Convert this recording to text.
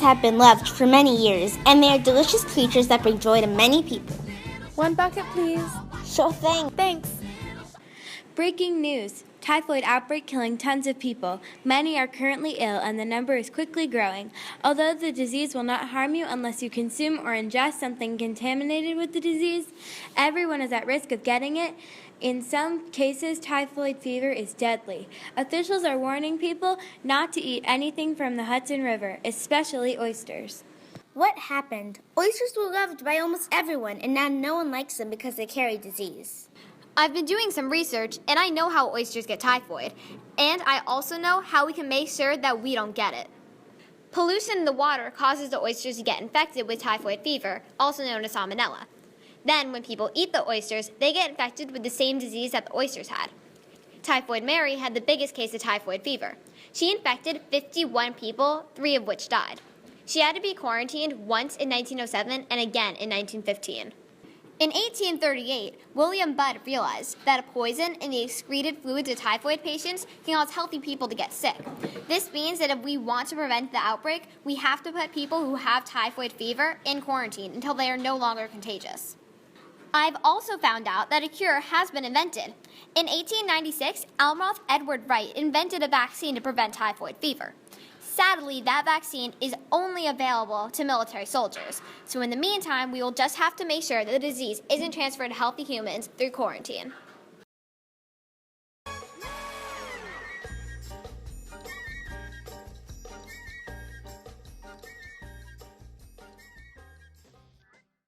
have been loved for many years, and they are delicious creatures that bring joy to many people. 1 bucket, please. Sure thing. Thanks. Breaking news. Typhoid outbreak killing tons of people. Many are currently ill and the number is quickly growing. Although the disease will not harm you unless you consume or ingest something contaminated with the disease, everyone is at risk of getting it. In some cases, typhoid fever is deadly. Officials are warning people not to eat anything from the Hudson River, especially oysters. What happened? Oysters were loved by almost everyone, and now no one likes them because they carry disease. I've been doing some research, and I know how oysters get typhoid. And I also know how we can make sure that we don't get it. Pollution in the water causes the oysters to get infected with typhoid fever, also known as salmonella. Then, when people eat the oysters, they get infected with the same disease that the oysters had. Typhoid Mary had the biggest case of typhoid fever. She infected 51 people, 3 of which died. She had to be quarantined once in 1907 and again in 1915. In 1838, William Budd realized that a poison in the excreted fluids of typhoid patients can cause healthy people to get sick. This means that if we want to prevent the outbreak, we have to put people who have typhoid fever in quarantine until they are no longer contagious. I've also found out that a cure has been invented. In 1896, Almroth Edward Wright invented a vaccine to prevent typhoid fever. Sadly, that vaccine is only available to military soldiers. So in the meantime, we will just have to make sure that the disease isn't transferred to healthy humans through quarantine.